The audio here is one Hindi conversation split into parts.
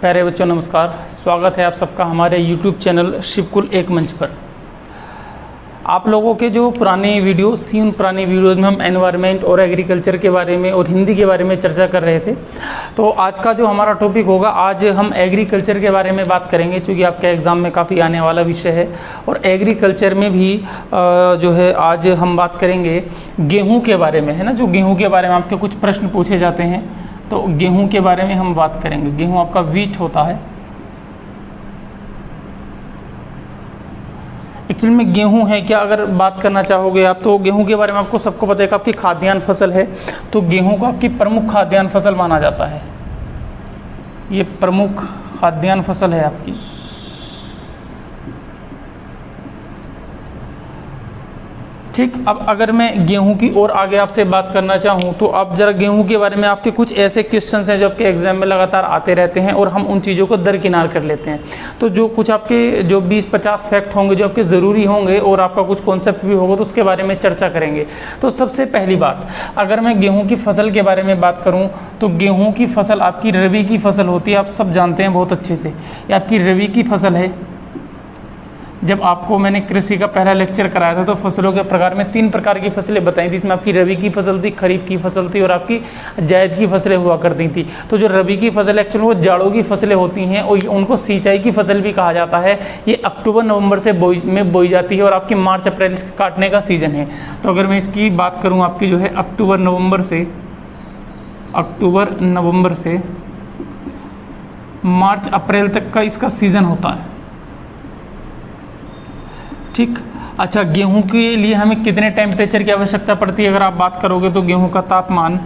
प्यारे बच्चों नमस्कार। स्वागत है आप सबका हमारे YouTube चैनल शिवकुल एक मंच पर। आप लोगों के जो पुरानी वीडियोस थी उन पुरानी वीडियोस में हम एनवायरनमेंट और एग्रीकल्चर के बारे में और हिंदी के बारे में चर्चा कर रहे थे। तो आज का जो हमारा टॉपिक होगा, आज हम एग्रीकल्चर के बारे में बात करेंगे, क्योंकि आपके एग्ज़ाम में काफ़ी आने वाला विषय है। और एग्रीकल्चर में भी जो है आज हम बात करेंगे गेहूँ के बारे में, है ना। जो गेहूँ के बारे में आपके कुछ प्रश्न पूछे जाते हैं, तो गेहूं के बारे में हम बात करेंगे। गेहूं आपका व्हीट होता है। एक्चुअली में गेहूं है क्या, अगर बात करना चाहोगे आप, तो गेहूं के बारे में आपको सबको पता है कि आपकी खाद्यान्न फसल है। तो गेहूं को आपकी प्रमुख खाद्यान्न फसल माना जाता है। ये प्रमुख खाद्यान्न फसल है आपकी। ठीक, अब अगर मैं गेहूं की और आगे आपसे बात करना चाहूं, तो अब जरा गेहूं के बारे में आपके कुछ ऐसे क्वेश्चंस हैं जो आपके एग्जाम में लगातार आते रहते हैं और हम उन चीज़ों को दरकिनार कर लेते हैं। तो जो कुछ आपके जो 20-50 फैक्ट होंगे जो आपके ज़रूरी होंगे और आपका कुछ कॉन्सेप्ट भी होगा, तो उसके बारे में चर्चा करेंगे। तो सबसे पहली बात, अगर मैं गेहूँ की फसल के बारे में बात करूँ, तो गेहूँ की फसल आपकी रबी की फसल होती है। आप सब जानते हैं बहुत अच्छे से, ये आपकी रबी की फसल है। जब आपको मैंने कृषि का पहला लेक्चर कराया था, तो फसलों के प्रकार में 3 प्रकार की फसलें बताई थी। इसमें आपकी रबी की फसल थी, खरीफ की फसल थी और आपकी जायद की फसलें हुआ करती थी। तो जो रबी की फसल एक्चुअली वो जाड़ों की फसलें होती हैं और उनको सिंचाई की फसल भी कहा जाता है। ये अक्टूबर-नवंबर से बोई जाती है और आपकी मार्च-अप्रैल इसके काटने का सीज़न है। तो अगर मैं इसकी बात करूँ, आपकी जो है अक्टूबर-नवंबर से मार्च-अप्रैल तक का इसका सीज़न होता है। ठीक, अच्छा, गेहूं के लिए हमें कितने टेम्परेचर की आवश्यकता पड़ती है अगर आप बात करोगे, तो गेहूं का तापमान,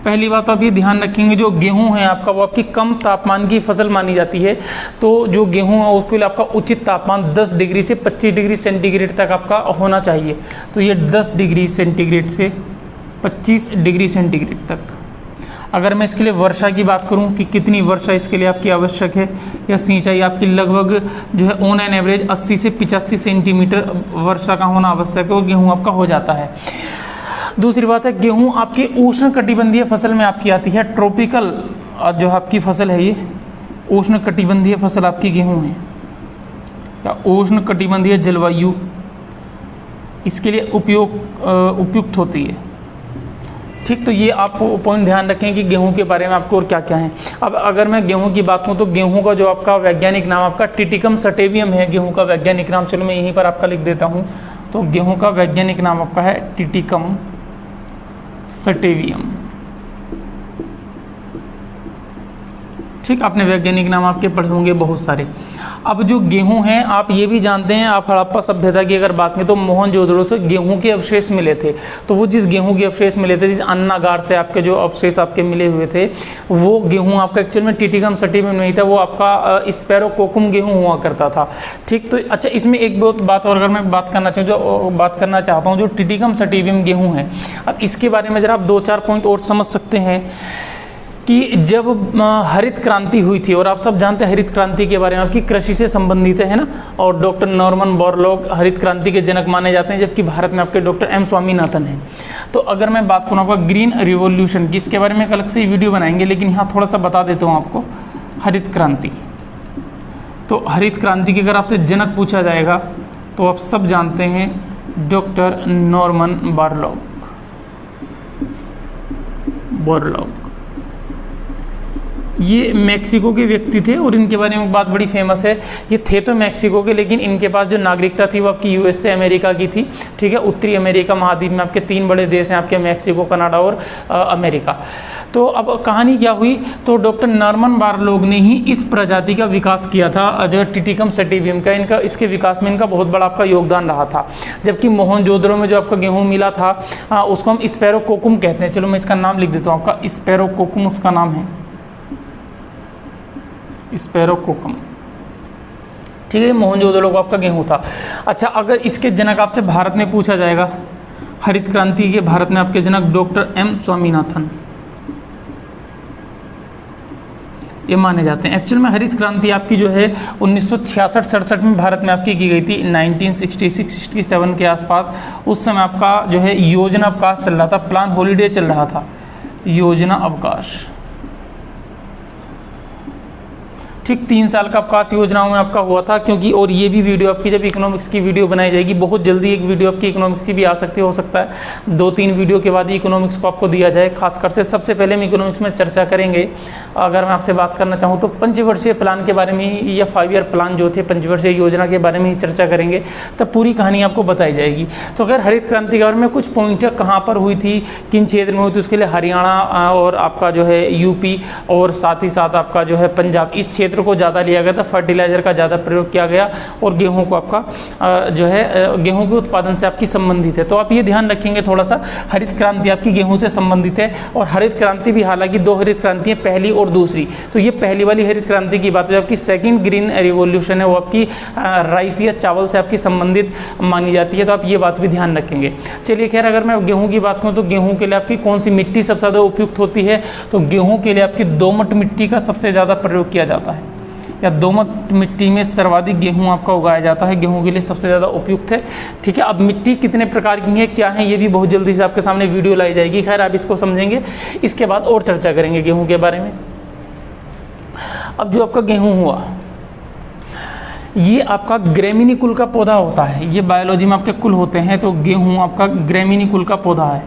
पहली बात आप ये ध्यान रखेंगे, जो गेहूं है आपका वो आपकी कम तापमान की फसल मानी जाती है। तो जो गेहूं है उसके लिए आपका उचित तापमान 10 डिग्री से 25 डिग्री सेंटीग्रेड तक आपका होना चाहिए। तो ये 10 डिग्री सेंटीग्रेड से 25 डिग्री सेंटीग्रेड तक। अगर मैं इसके लिए वर्षा की बात करूं कि कितनी वर्षा इसके लिए आपकी आवश्यक है, या सिंचाई आपकी लगभग जो है ऑन एन एवरेज 80 से 85 सेंटीमीटर वर्षा का होना आवश्यक है और गेहूं आपका हो जाता है। दूसरी बात है, गेहूं आपकी उष्ण कटिबंधीय फसल में आपकी आती है। ट्रॉपिकल जो आपकी फसल है, ये उष्ण कटिबंधीय फसल आपकी गेहूँ है, या उष्ण कटिबंधीय जलवायु इसके लिए उपयुक्त होती है। ठीक, तो ये आप पॉइंट ध्यान रखें कि गेहूं के बारे में आपको और क्या क्या है। अब अगर मैं गेहूं की बात करूं, तो गेहूं का जो आपका वैज्ञानिक नाम आपका टिटिकम सटेवियम है। गेहूं का वैज्ञानिक नाम, चलो मैं यहीं पर आपका लिख देता हूं। तो गेहूं का वैज्ञानिक नाम आपका है टिटिकम सटेवियम। ठीक, आपने वैज्ञानिक नाम आपके पढ़े होंगे बहुत सारे। अब जो गेहूं हैं, आप ये भी जानते हैं, आप हड़प्पा सभ्यता की अगर बात करें, तो मोहनजोदड़ो से गेहूं के अवशेष मिले थे। तो वो जिस गेहूं के अवशेष मिले थे, जिस अन्नागार से आपके जो अवशेष आपके मिले हुए थे, वो गेहूं आपका एक्चुअल में टिटिकम सटेवियम नहीं था, वो आपका स्पैरोकोकम गेहूं हुआ करता था। ठीक, तो अच्छा, इसमें एक बहुत बात और अगर मैं बात करना चाहता हूँ, जो टिटिकम सटेवियम गेहूँ है, अब इसके बारे में जरा आप 2-4 पॉइंट और समझ सकते हैं कि जब हरित क्रांति हुई थी, और आप सब जानते हैं हरित क्रांति के बारे में, आपकी कृषि से संबंधित है ना। और डॉक्टर नॉर्मन बोरलॉग हरित क्रांति के जनक माने जाते हैं, जबकि भारत में आपके डॉक्टर एम स्वामीनाथन हैं। तो अगर मैं बात करूँ आपका ग्रीन रिवॉल्यूशन की, इसके बारे में एक अलग से वीडियो बनाएंगे, लेकिन यहाँ थोड़ा सा बता देता हूँ आपको। हरित क्रांति, तो हरित क्रांति के अगर आपसे जनक पूछा जाएगा, तो आप सब जानते हैं डॉक्टर नॉर्मन बोरलॉग। ये मैक्सिको के व्यक्ति थे और इनके बारे में बात बड़ी फेमस है। ये थे तो मैक्सिको के, लेकिन इनके पास जो नागरिकता थी वो आपकी यूएसए अमेरिका की थी। ठीक है, उत्तरी अमेरिका महाद्वीप में आपके 3 बड़े देश हैं, आपके मैक्सिको, कनाडा और अमेरिका। तो अब कहानी क्या हुई, तो डॉक्टर नॉर्मन बोरलॉग ने ही इस प्रजाति का विकास किया था, जो टिटिकम सटेवियम का। इसके विकास में इनका बहुत बड़ा आपका योगदान रहा था। जबकि मोहनजोदड़ो में जो आपका गेहूँ मिला था, उसको हम स्पैरोकोकम कहते हैं। चलो मैं इसका नाम लिख देता हूँ, आपका स्पैरोकोकम उसका नाम है, स्पैरोकोकम। ठीक है, मोहनजोदड़ो का आपका गेहूं था। अच्छा, अगर इसके जनक आपसे भारत में पूछा जाएगा, हरित क्रांति के भारत में आपके जनक डॉक्टर एम स्वामीनाथन, ये माने जाते हैं। एक्चुअल में हरित क्रांति आपकी जो है 1966-67 में भारत में आपकी की गई थी। 1966-67 के आसपास उस समय आपका जो है योजना अवकाश चल रहा था, प्लान हॉलीडे चल रहा था, योजना अवकाश। ठीक 3 साल का अवकाश योजनाओं में आपका हुआ था, क्योंकि और ये भी वीडियो आपकी जब इकोनॉमिक्स की वीडियो बनाई जाएगी, बहुत जल्दी एक वीडियो आपकी इकोनॉमिक्स की भी आ सकती हो सकता है 2-3 वीडियो के बाद ही इकोनॉमिक्स को आपको दिया जाए। खासकर से सबसे पहले हम इकोनॉमिक्स में चर्चा करेंगे, अगर मैं आपसे बात करना चाहूँ तो पंचवर्षीय प्लान के बारे में ही, या 5 ईयर प्लान जो थे पंचवर्षीय योजना के बारे में ही चर्चा करेंगे, तब पूरी कहानी आपको बताई जाएगी। तो अगर हरित क्रांति के बारे में कुछ पॉइंट कहाँ पर हुई थी, किन क्षेत्र में हुई थी, उसके लिए हरियाणा और आपका जो है यूपी और साथ ही साथ आपका जो है पंजाब, इस क्षेत्र को ज़्यादा लिया गया था, फर्टिलाइजर का ज़्यादा प्रयोग किया गया और गेहूं को आपका जो है गेहूं के उत्पादन से आपकी संबंधित है। तो आप ये ध्यान रखेंगे थोड़ा सा, हरित क्रांति आपकी गेहूं से संबंधित है। और हरित क्रांति भी हालांकि 2 हरित क्रांति है, पहली और दूसरी। तो ये पहली वाली हरित क्रांति की बात है, जबकि सेकेंड ग्रीन रिवॉल्यूशन है वो आपकी राइस या चावल से आपकी संबंधित मानी जाती है। तो आप ये बात भी ध्यान रखेंगे। चलिए खैर, अगर मैं गेहूँ की बात करूँ तो गेहूँ के लिए आपकी कौन सी मिट्टी सबसे ज़्यादा उपयुक्त होती है, तो गेहूँ के लिए आपकी दोमट मिट्टी का सबसे ज़्यादा प्रयोग किया जाता है, या दोमट मिट्टी में सर्वाधिक गेहूं आपका उगाया जाता है, गेहूं के लिए सबसे ज़्यादा उपयुक्त है। ठीक है, अब मिट्टी कितने प्रकार की है, क्या है, ये भी बहुत जल्दी से आपके सामने वीडियो लाई जाएगी। खैर, आप इसको समझेंगे, इसके बाद और चर्चा करेंगे गेहूं के बारे में। अब जो आपका गेहूं हुआ, ये आपका ग्रेमिनी कुल का पौधा होता है, ये बायोलॉजी में आपके कुल होते हैं। तो गेहूं आपका ग्रेमिनी कुल का पौधा है,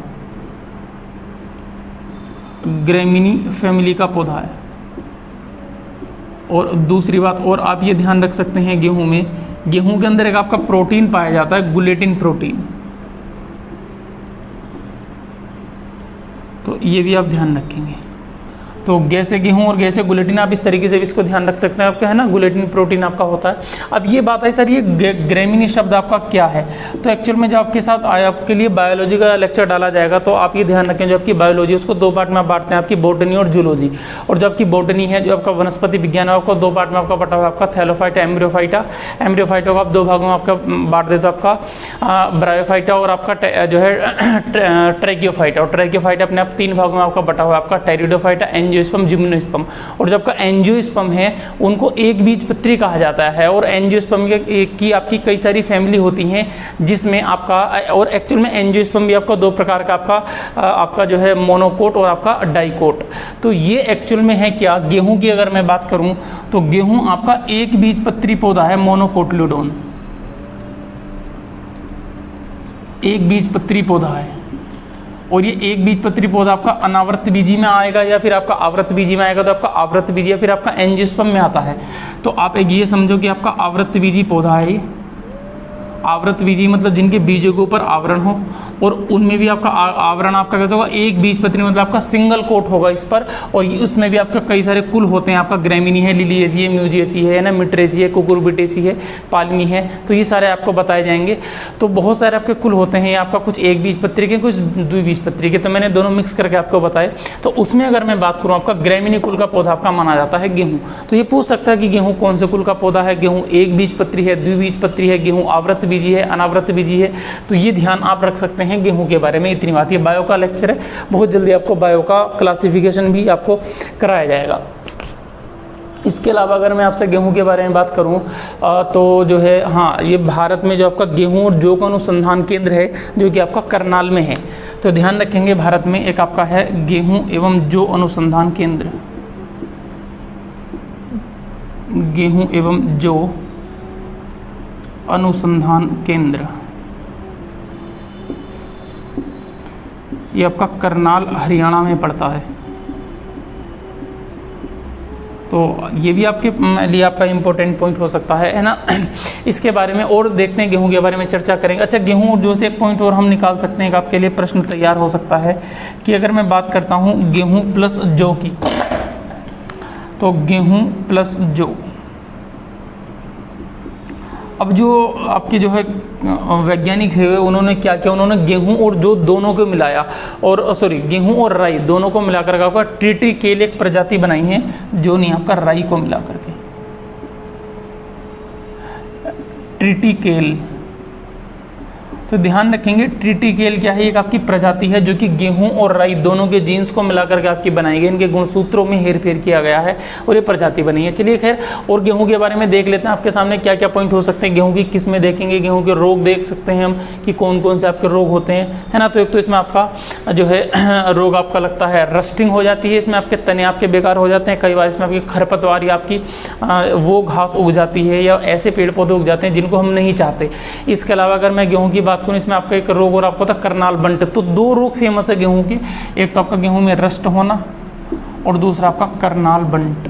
ग्रेमिनी फैमिली का पौधा है। और दूसरी बात और आप ये ध्यान रख सकते हैं, गेहूं में, गेहूं के अंदर एक आपका प्रोटीन पाया जाता है, गुलेटिन प्रोटीन। तो ये भी आप ध्यान रखेंगे। तो गैसे गेहूं और गैसे गुलेटिन, आप इस तरीके से भी इसको ध्यान रख सकते हैं, आपका है ना, गुलेटिन प्रोटीन आपका होता है। अब ये बात है सर, ये ग्रेमिनी शब्द आपका क्या है, तो एक्चुअल में जो आपके साथ आया, आपके लिए बायोलॉजी का लेक्चर डाला जाएगा, तो आप ये ध्यान रखें, जो आपकी बायोलॉजी उसको 2 पार्ट में आप बांटते हैं, आपकी बॉटनी और जूलॉजी। और जो आपकी बॉटनी है, जो आपका वनस्पति विज्ञान है, आपको 2 पार्ट में आपका बटा हुआ है, आपका थैलोफाइटा, एम्ब्रियोफाइटा। एम्ब्रियोफाइटा को आप 2 भागों में आपका बांट देते हो, आपका ब्रायोफाइटा और आपका जो है ट्रैकियोफाइटा। और ट्रैकियोफाइटा अपने आप 3 भागों में आपका बटा हुआ है, आपका टेरिडोफाइटा, एंजियोस्पर्म, जिम्नोस्पर्म। और जब का एंजियोस्पर्म है, उनको एक बीजपत्री कहा जाता है। और एंजियोस्पर्म की आपकी कई सारी फैमिली होती हैं, जिसमें आपका, और एक्चुअल में एंजियोस्पर्म भी आपका 2 प्रकार का आपका जो है मोनोकोट और आपका डाइकोट। तो ये एक्चुअल में है क्या, गेहूं की अगर मैं बात करूं तो गेहूं आपका एक बीजपत्री पौधा है, मोनोकोटिल्डोन, एक बीजपत्री पौधा है। और ये एक बीजपत्री पौधा आपका अनावृत बीजी में आएगा या फिर आपका आवृत बीजी में आएगा, तो आपका आवृत बीजी या फिर आपका एंजियोस्पर्म में आता है। तो आप एक ये समझो कि आपका आवृत बीजी पौधा है ये। आवृत बीजी मतलब जिनके बीजों के ऊपर आवरण हो, और उनमें भी आपका आवरण आपका कैसा होगा, एक बीजपत्री मतलब आपका सिंगल कोट होगा इस पर। और उसमें भी आपका कई सारे कुल होते हैं, आपका ग्रेमिनी है, लिलिएसी है, म्यूजिएसी है ना, मिट्रेसी है, कुकुरबिटेसी है, पाल्मी है। तो ये सारे आपको बताए जाएंगे। तो बहुत सारे आपके कुल होते हैं, आपका कुछ एक बीजपत्री के, कुछ द्विबीजपत्री के। तो मैंने दोनों मिक्स करके आपको बताए। तो उसमें अगर मैं बात करूँ, आपका ग्रेमिनी कुल का पौधा आपका माना जाता है गेहूँ। तो ये पूछ सकता है कि गेहूँ कौन से कुल का पौधा है, गेहूँ एक बीजपत्री है, द्विबीजपत्री है, गेहूँ आवृत बीजी है, अनावृत बीजी है। तो ये ध्यान आप रख सकते हैं गेहूं के बारे में। इतनी बात, ये बायो का लेक्चर है, बहुत जल्दी आपको बायो का क्लासिफिकेशन भी आपको कराया जाएगा। इसके अलावा अगर मैं आपसे गेहूं के बारे में बात करूं तो जो है, हाँ, ये भारत में जो आपका गेहूं और जौ का अनुसंधान केंद्र है, जो कि आपका करनाल में है। तो ध्यान रखेंगे, भारत में एक आपका है गेहूं एवं जौ अनुसंधान केंद्र, गेहूं एवं जौ अनुसंधान केंद्र, ये आपका करनाल हरियाणा में पड़ता है। तो ये भी आपके लिए आपका इम्पोर्टेंट पॉइंट हो सकता है ना। इसके बारे में और देखते हैं, गेहूं के बारे में चर्चा करेंगे। अच्छा, गेहूं और जौ से एक पॉइंट और हम निकाल सकते हैं कि आपके लिए प्रश्न तैयार हो सकता है कि अगर मैं बात करता हूं गेहूं प्लस जौ की, तो गेहूं प्लस जौ, अब जो आपके जो है वैज्ञानिक है उन्होंने क्या किया, उन्होंने गेहूं और जौ दोनों को मिलाया, और गेहूं और राई दोनों को मिलाकर आपका ट्रिटिकेल एक प्रजाति बनाई है, जो नहीं आपका राई को मिला करके, ट्रिटिकेल। तो ध्यान रखेंगे ट्रिटिकेल क्या है, एक आपकी प्रजाति है जो कि गेहूं और राई दोनों के जीन्स को मिलाकर के आपकी बनाई गई, इनके गुणसूत्रों में हेरफेर किया गया है और ये प्रजाति बनी है। चलिए खैर, और गेहूं के बारे में देख लेते हैं आपके सामने क्या क्या पॉइंट हो सकते हैं। गेहूं की किस्में देखेंगे, गेहूं के रोग देख सकते हैं हम कि कौन कौन से आपके रोग होते हैं, है ना। तो एक तो इसमें आपका जो है रोग आपका लगता है रस्टिंग हो जाती है, इसमें आपके तने आपके बेकार हो जाते हैं, कई बार इसमें आपकी खरपतवार या आपकी वो घास उग जाती है या ऐसे पेड़ पौधे उग जाते हैं जिनको हम नहीं चाहते। इसके अलावा अगर मैं गेहूं की बात करूं, इसमें आपका एक रोग और आपको था करनाल बंट। तो दो रोग फेमस है गेहूं के, एक तो आपका गेहूं में रस्ट होना और दूसरा आपका करनाल बंट।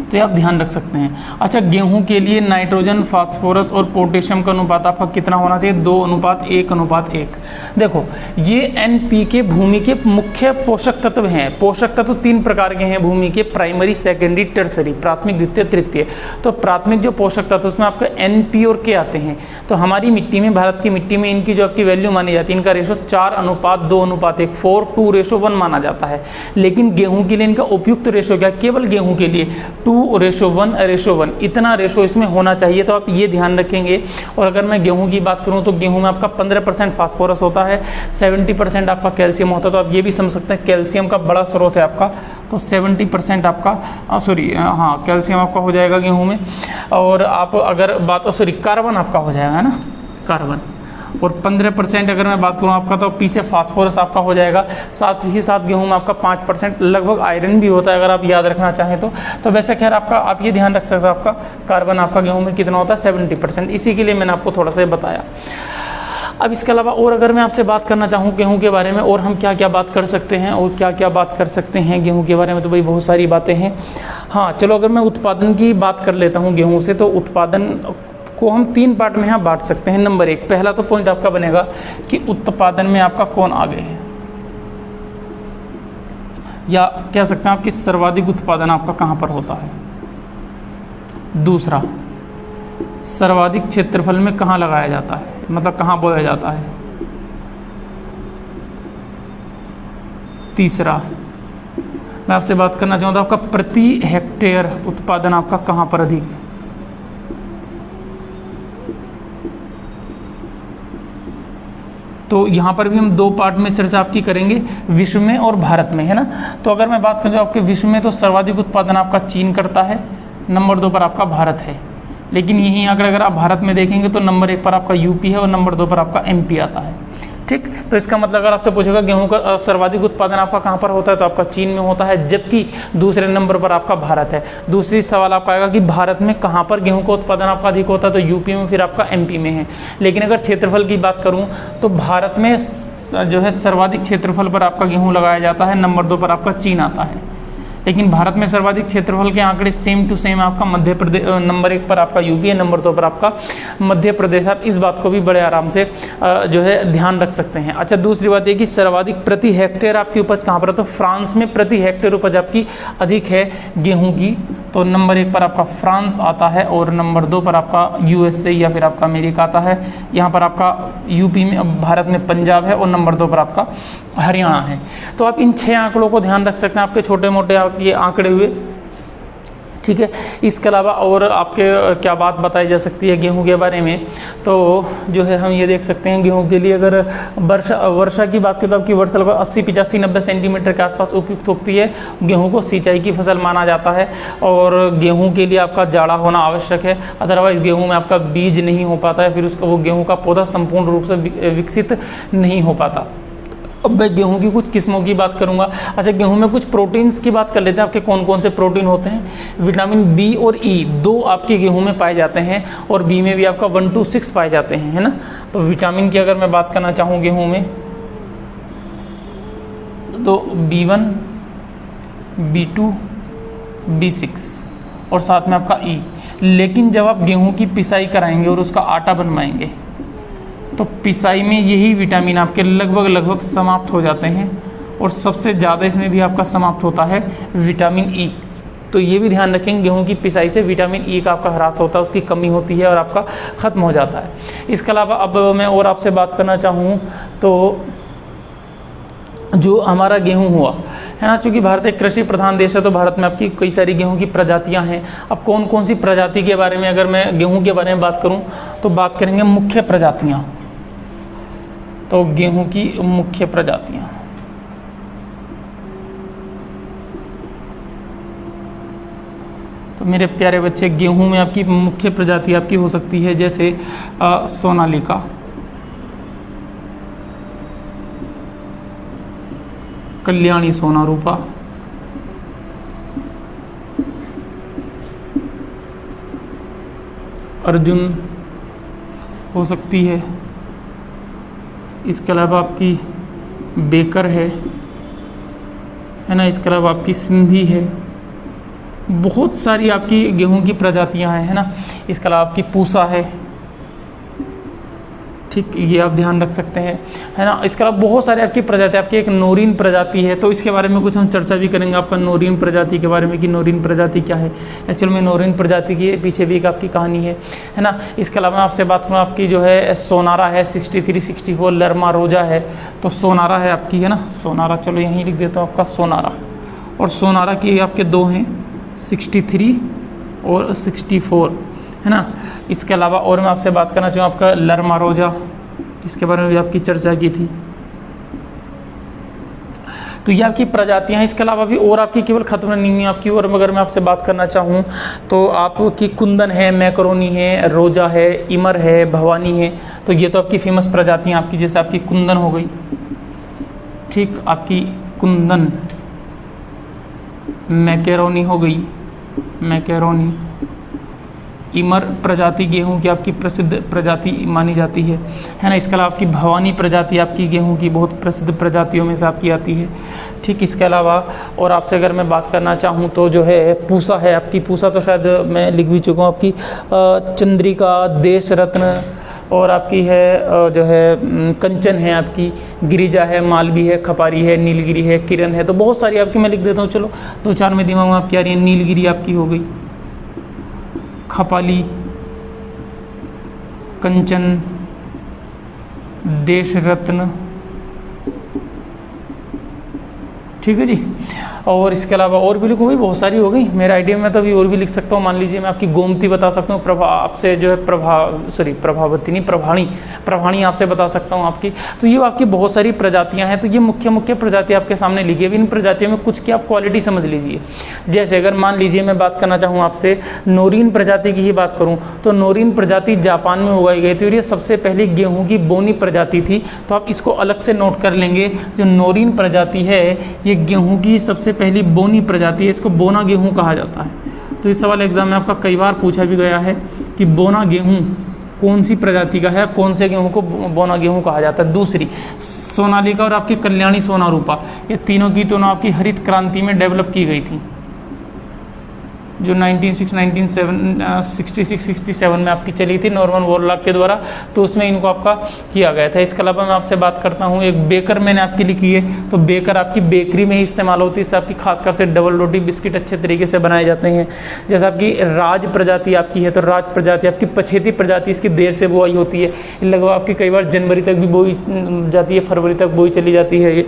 तो ये आप ध्यान रख सकते हैं। अच्छा, गेहूं के लिए नाइट्रोजन, फास्फोरस और पोटेशियम का अनुपात आपका कितना होना चाहिए? 2:1:1। देखो, ये एनपीके भूमि के मुख्य पोषक तत्व हैं। पोषक तत्व 3 प्रकार के हैं भूमि के, प्राइमरी, सेकेंडरी, टर्सरी, प्राथमिक, द्वितीय, तृतीय। तो प्राथमिक जो पोषक तत्व उसमें आपके एनपी और के आते हैं। तो हमारी मिट्टी में, भारत की मिट्टी में इनकी जो आपकी वैल्यू मानी जाती है, इनका रेशो 4:2:1, 4:2 माना जाता है। लेकिन गेहूं के लिए इनका उपयुक्त रेशो क्या? केवल गेहूं के लिए 2:1:1 इतना रेशो इसमें होना चाहिए। तो आप ये ध्यान रखेंगे। और अगर मैं गेहूं की बात करूं तो गेहूं में आपका 15% फास्फोरस होता है, 70% आपका कैल्शियम होता है। तो आप ये भी समझ सकते हैं कैल्शियम का बड़ा स्रोत है आपका। तो 70% आपका कैल्शियम आपका हो जाएगा गेहूं में। और आप अगर बात कार्बन आपका हो जाएगा, है ना, कार्बन। और 15% अगर मैं बात करूँ आपका, तो पी से फास्फोरस आपका हो जाएगा। साथ ही साथ गेहूं में आपका 5% लगभग आयरन भी होता है, अगर आप याद रखना चाहें तो वैसे खैर आपका आप ये ध्यान रख सकते हो, आपका कार्बन आपका गेहूं में कितना होता है? 70%। इसी के लिए मैंने आपको थोड़ा सा बताया। अब इसके अलावा और अगर मैं आपसे बात करना चाहूँ गेहूं के बारे में, और हम क्या क्या बात कर सकते हैं और क्या क्या बात कर सकते हैं गेहूं के बारे में, तो भाई बहुत सारी बातें हैं। हाँ चलो, अगर मैं उत्पादन की बात कर लेता हूँ गेहूँ से, तो उत्पादन को हम 3 पार्ट में यहाँ बांट सकते हैं। नंबर 1, पहला तो पॉइंट आपका बनेगा कि उत्पादन में आपका कौन आगे है, या कह सकते हैं आपकी सर्वाधिक उत्पादन आपका कहाँ पर होता है। दूसरा, सर्वाधिक क्षेत्रफल में कहाँ लगाया जाता है, मतलब कहाँ बोया जाता है। तीसरा, मैं आपसे बात करना चाहूँगा आपका प्रति हेक्टेयर उत्पादन आपका कहाँ पर अधिक है। तो यहाँ पर भी हम 2 पार्ट में चर्चा आपकी करेंगे, विश्व में और भारत में, है ना। तो अगर मैं बात करूँ आपके विश्व में, तो सर्वाधिक उत्पादन आपका चीन करता है, नंबर 2 पर आपका भारत है। लेकिन यही आंकड़े अगर आप भारत में देखेंगे तो नंबर 1 पर आपका यूपी है और नंबर 2 पर आपका एमपी आता है। ठीक, तो इसका मतलब अगर आपसे पूछेगा गेहूं का सर्वाधिक उत्पादन आपका कहाँ पर होता है, तो आपका चीन में होता है, जबकि दूसरे नंबर पर आपका भारत है। दूसरी सवाल आपका आएगा कि भारत में कहाँ पर गेहूं का उत्पादन आपका अधिक होता है, तो यूपी में, फिर आपका एमपी में है। लेकिन अगर क्षेत्रफल की बात करूँ तो भारत में जो है सर्वाधिक क्षेत्रफल पर आपका गेहूँ लगाया जाता है, नंबर 2 पर आपका चीन आता है। लेकिन भारत में सर्वाधिक क्षेत्रफल के आंकड़े सेम टू सेम आपका मध्य प्रदेश, नंबर 1 पर आपका यूपी है, नंबर 2 पर आपका मध्य प्रदेश। आप इस बात को भी बड़े आराम से जो है ध्यान रख सकते हैं। अच्छा, दूसरी बात ये कि सर्वाधिक प्रति हेक्टेयर आपकी उपज कहाँ पर है, तो फ्रांस में प्रति हेक्टेयर उपज आपकी अधिक है गेहूं की। तो नंबर 1 पर आपका फ्रांस आता है और नंबर 2 पर आपका यूएसए या फिर आपका अमेरिका आता है। यहाँ पर आपका यूपी में, भारत में पंजाब है और नंबर 2 पर आपका हरियाणा है। तो आप इन 6 आंकड़ों को ध्यान रख सकते हैं, आपके छोटे मोटे ये आंकड़े हुए। ठीक है, इसके अलावा और आपके क्या बात बताई जा सकती है गेहूं के बारे में, तो जो है हम ये देख सकते हैं गेहूं के लिए अगर वर्षा की बात करें तो आपकी वर्षा लगभग 80, 85, 90 सेंटीमीटर के आसपास उपयुक्त होती है। गेहूं को सिंचाई की फसल माना जाता है और गेहूं के लिए आपका जाड़ा होना आवश्यक है, अदरवाइज गेहूं में आपका बीज नहीं हो पाता है, फिर उसका वो गेहूँ का पौधा संपूर्ण रूप से विकसित नहीं हो पाता। अब मैं गेहूं की कुछ किस्मों की बात करूंगा। अच्छा, गेहूं में कुछ प्रोटीन्स की बात कर लेते हैं, आपके कौन कौन से प्रोटीन होते हैं। विटामिन बी और ई 2 आपके गेहूं में पाए जाते हैं और बी में भी आपका 1 to 6 पाए जाते हैं, है ना। तो विटामिन की अगर मैं बात करना चाहूँ गेहूं में, तो B1, B2, B6 और साथ में आपका ई। लेकिन जब आप गेहूं की पिसाई कराएंगे और उसका आटा बनवाएंगे तो पिसाई में यही विटामिन आपके लगभग समाप्त हो जाते हैं और सबसे ज़्यादा इसमें भी आपका समाप्त होता है विटामिन ई। तो ये भी ध्यान रखेंगे, गेहूं की पिसाई से विटामिन ई का आपका ह्रास होता है, उसकी कमी होती है और आपका ख़त्म हो जाता है। इसके अलावा अब मैं और आपसे बात करना चाहूँ तो जो हमारा गेहूं हुआ है ना। चूँकि भारत एक कृषि प्रधान देश है तो भारत में आपकी कई सारी गेहूं की प्रजातियां हैं। अब कौन कौन सी प्रजाति के बारे में अगर मैं गेहूं के बारे में बात करूं तो बात करेंगे मुख्य प्रजातियां। तो गेहूं की मुख्य प्रजातियां, तो मेरे प्यारे बच्चे गेहूं में आपकी मुख्य प्रजाति आपकी हो सकती है जैसे सोनालिका, कल्याणी सोनारूपा, अर्जुन हो सकती है, इसके अलावा आपकी बेकर है ना, इसके अलावा आपकी सिंधी है। बहुत सारी आपकी गेहूं की प्रजातियां हैं, है ना। इसके अलावा आपकी पूसा है, ठीक, ये आप ध्यान रख सकते हैं, है ना। इसके अलावा बहुत सारे आपकी प्रजाति, आपकी एक नोरीन प्रजाति है, तो इसके बारे में कुछ हम चर्चा भी करेंगे आपका नोरीन प्रजाति के बारे में कि नोरीन प्रजाति क्या है। एक्चुअल में नोरीन प्रजाति के पीछे भी एक आपकी कहानी है ना। इसके अलावा मैं आपसे बात करूँ आपकी जो है सोनारा है 63, 64, लरमा रोजा है, तो सोनारा है आपकी, है ना, सोनारा। चलो यहीं लिख देता हूँ आपका सोनारा, और सोनारा की आपके दो हैं 63 और 64, है ना। इसके अलावा और मैं आपसे बात करना चाहूँ आपका लरमा रोजा, इसके बारे में भी आपकी चर्चा की थी। तो ये आपकी प्रजातियां हैं। इसके अलावा भी और आपकी केवल खत्म नहीं हुई आपकी, और अगर मैं आपसे बात करना चाहूँ तो आपकी कुंदन है, मैकरोनी है, रोजा है, इमर है, भवानी है। तो ये तो आपकी फेमस प्रजातियां आपकी, जैसे आपकी कुंदन हो गई, ठीक, आपकी कुंदन, मैकेरोनी हो गई, मैकेरोनी, इमर प्रजाति गेहूं की आपकी प्रसिद्ध प्रजाति मानी जाती है ना। इसके अलावा आपकी भवानी प्रजाति आपकी गेहूं की बहुत प्रसिद्ध प्रजातियों में से आपकी आती है, ठीक। इसके अलावा और आपसे अगर मैं बात करना चाहूं तो जो है पूसा है आपकी, पूसा तो शायद मैं लिख भी चुका हूँ आपकी, चंद्रिका, देश रत्न, और आपकी है जो है कंचन है आपकी, गिरिजा है, मालवी है, खपारी है, नीलगिरी है, किरण है। तो बहुत सारी आपकी मैं लिख देता हूँ, चलो 2-4 में दिमाग में आपकी आ रही है। नीलगिरी आपकी हो गई, खपाली, कंचन, देश रत्न, ठीक है जी। और इसके अलावा और भी लिखूँ, बहुत सारी हो गई मेरे आइडिया में, तो अभी और भी लिख सकता हूँ। मान लीजिए मैं आपकी गोमती बता सकता हूँ, आपसे जो है प्रभावती नहीं, प्रभाणी आपसे बता सकता हूँ आपकी। तो ये आपकी बहुत सारी प्रजातियाँ हैं। तो ये मुख्य मुख्य प्रजाति आपके सामने लिखी है। इन प्रजातियों में कुछ की आप क्वालिटी समझ लीजिए। जैसे अगर मान लीजिए मैं बात करना चाहूँ आपसे नोरीन प्रजाति की ही बात करूँ तो नोरीन प्रजाति जापान में उगाई गई थी, और ये सबसे पहली गेहूँ की बोनी प्रजाति थी। तो आप इसको अलग से नोट कर लेंगे, जो नोरीन प्रजाति है ये गेहूँ की सबसे पहली बोनी प्रजाति है, इसको बोना गेहूं कहा जाता है। तो इस सवाल एग्जाम में आपका कई बार पूछा भी गया है कि बोना गेहूं कौन सी प्रजाति का है, कौन से गेहूं को बोना गेहूं कहा जाता है। दूसरी सोनालिका और आपकी कल्याणी सोनारूपा, ये तीनों की दोनों आपकी हरित क्रांति में डेवलप की गई थी, जो 1966-67 में आपकी चली थी नॉर्मन बोरलॉग के द्वारा। तो उसमें इनको आपका किया गया था। इसके अलावा मैं आपसे बात करता हूँ एक बेकर मैंने आपकी लिखी है, तो बेकर आपकी बेकरी में ही इस्तेमाल होती है। इससे आपकी खासकर से डबल रोटी बिस्किट अच्छे तरीके से बनाए जाते हैं। जैसे आपकी राज प्रजाति आपकी है, तो राज प्रजाति आपकी पछेती प्रजाति, इसकी देर से बुआई होती है, लगभग आपकी कई बार जनवरी तक भी बोई जाती है, फरवरी तक बोई चली जाती है।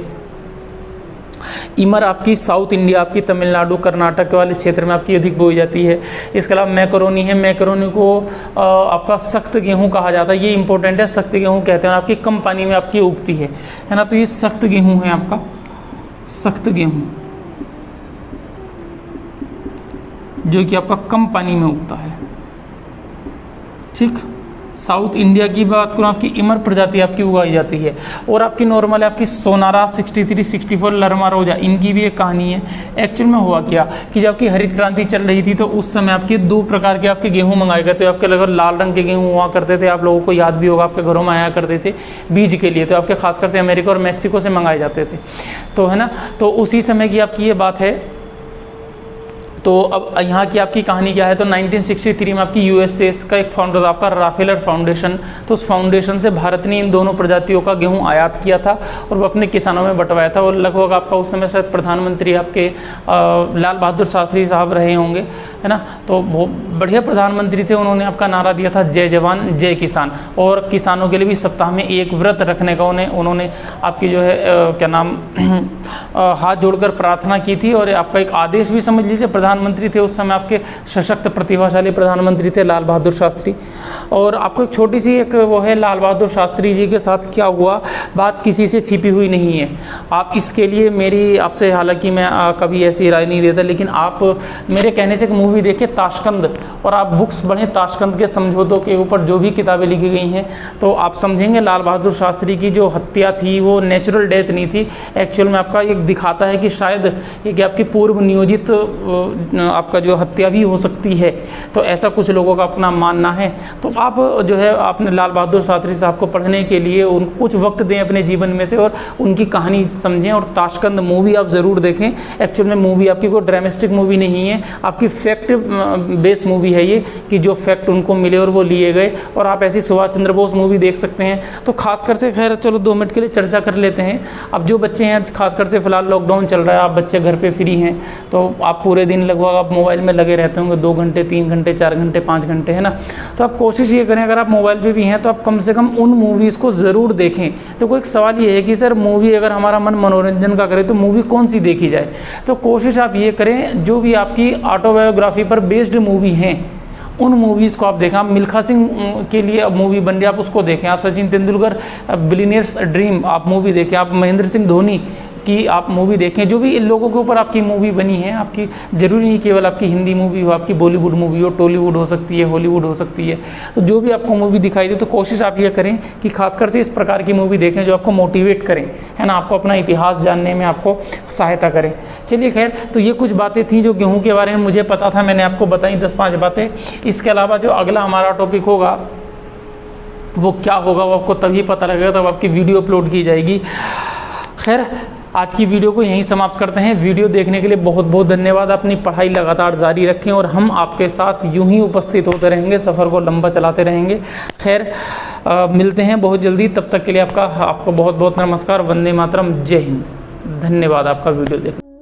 इमर आपकी साउथ इंडिया, आपकी तमिलनाडु कर्नाटक वाले क्षेत्र में आपकी अधिक बोई जाती है। इसके अलावा मैकरोनी है, मैकरोनी को आपका सख्त गेहूं कहा जाता है, ये इंपॉर्टेंट है, सख्त गेहूं कहते हैं, आपकी कम पानी में आपकी उगती है ना। तो ये सख्त गेहूं है आपका, सख्त गेहूं जो कि आपका कम पानी में उगता है, ठीक। साउथ इंडिया की बात करूँ आपकी इमर प्रजाति आपकी उगाई जाती है। और आपकी नॉर्मल है आपकी सोनारा 63, 64, लरमा रोजा, इनकी भी एक कहानी है। एक्चुअल में हुआ क्या कि जब आपकी हरित क्रांति चल रही थी तो उस समय आपके 2 प्रकार के आपके गेहूं मंगाए गए थे। आपके लगभग लाल रंग के गेहूं हुआ करते थे, आप लोगों को याद भी होगा, आपके घरों में आया करते थे बीज के लिए, तो आपके खासकर से अमेरिका और मैक्सिको से मंगाए जाते थे, तो है ना। तो उसी समय की आपकी ये बात है तो अब यहाँ की आपकी कहानी क्या है, तो 1963 में आपकी यूएसएस का एक फाउंडर आपका राफेलर फाउंडेशन, तो उस फाउंडेशन से भारत ने इन दोनों प्रजातियों का गेहूं आयात किया था और वो अपने किसानों में बंटवाया था। और लगभग आपका उस समय शायद प्रधानमंत्री आपके लाल बहादुर शास्त्री साहब रहे होंगे, है ना। तो बहुत बढ़िया प्रधानमंत्री थे, उन्होंने आपका नारा दिया था जय जवान जय किसान, और किसानों के लिए भी सप्ताह में एक व्रत रखने का उन्होंने आपकी जो है क्या नाम हाथ जोड़कर प्रार्थना की थी। और आपका एक आदेश भी समझ लीजिए, प्रधानमंत्री थे उस समय आपके सशक्त प्रतिभाशाली प्रधानमंत्री थे लाल बहादुर शास्त्री। और आपको एक छोटी सी एक वो है, लाल बहादुर शास्त्री जी के साथ क्या हुआ, बात किसी से छिपी हुई नहीं है। आप इसके लिए मेरी आपसे, हालांकि मैं कभी ऐसी राय नहीं देता, लेकिन आप मेरे कहने से एक मूवी देखें ताशकंद, और आप बुक्स पढ़ें ताशकंद के समझौतों के ऊपर जो भी किताबें लिखी गई हैं, तो आप समझेंगे लाल बहादुर शास्त्री की जो हत्या थी वो नेचुरल डेथ नहीं थी। एक्चुअल में आपका एक दिखाता है कि शायद ये आपकी पूर्व नियोजित आपका जो हत्या भी हो सकती है, तो ऐसा कुछ लोगों का अपना मानना है। तो आप जो है आपने लाल बहादुर शास्त्री साहब को पढ़ने के लिए उनको कुछ वक्त दें अपने जीवन में से और उनकी कहानी समझें। और ताशकंद मूवी आप ज़रूर देखें। एक्चुअल में मूवी आपकी कोई ड्रामेस्टिक मूवी नहीं है, आपकी फैक्ट बेस मूवी है ये, कि जो फैक्ट उनको मिले और वो लिए गए। और आप ऐसी सुभाष चंद्र बोस मूवी देख सकते हैं। तो खासकर से, खैर चलो 2 मिनट के लिए चर्चा कर लेते हैं। अब जो बच्चे हैं, खासकर से फिलहाल लॉकडाउन चल रहा है, आप बच्चे घर पे फ्री हैं, तो आप पूरे दिन लगभग आप मोबाइल में लगे रहते होंगे, 2 घंटे 3 घंटे 4 घंटे 5 घंटे, है ना। तो आप कोशिश ये करें, अगर आप मोबाइल पे भी हैं तो आप कम से कम उन मूवीज़ को ज़रूर देखें। तो कोई एक सवाल ये है कि सर मूवी अगर हमारा मन मनोरंजन का करे तो मूवी कौन सी देखी जाए, तो कोशिश आप ये करें जो भी आपकी ऑटोबायोग्राफी पर बेस्ड मूवी हैं उन मूवीज़ को आप देखें। आप मिल्खा सिंह के लिए अब मूवी बन रही है, आप उसको देखें। आप सचिन तेंदुलकर बिलियनियर्स ड्रीम आप मूवी देखें। आप महेंद्र सिंह धोनी की आप मूवी देखें। जो भी इन लोगों के ऊपर आपकी मूवी बनी है, आपकी ज़रूरी नहीं केवल आपकी हिंदी मूवी हो, आपकी बॉलीवुड मूवी हो, टॉलीवुड हो सकती है, हॉलीवुड हो सकती है। तो जो भी आपको मूवी दिखाई दे तो कोशिश आप ये करें कि खासकर से इस प्रकार की मूवी देखें जो आपको मोटिवेट करें, है ना, आपको अपना इतिहास जानने में आपको सहायता करें। चलिए खैर, तो ये कुछ बातें थी जो गेहूँ के बारे में मुझे पता था, मैंने आपको बताई 10-5 बातें। इसके अलावा जो अगला हमारा टॉपिक होगा वो क्या होगा वो आपको तभी पता लगेगा, तब आपकी वीडियो अपलोड की जाएगी। खैर, आज की वीडियो को यहीं समाप्त करते हैं। वीडियो देखने के लिए बहुत बहुत धन्यवाद। अपनी पढ़ाई लगातार जारी रखें और हम आपके साथ यूं ही उपस्थित होते रहेंगे, सफ़र को लंबा चलाते रहेंगे। खैर, मिलते हैं बहुत जल्दी। तब तक के लिए आपको बहुत बहुत नमस्कार। वंदे मातरम। जय हिंद। धन्यवाद आपका वीडियो देखने।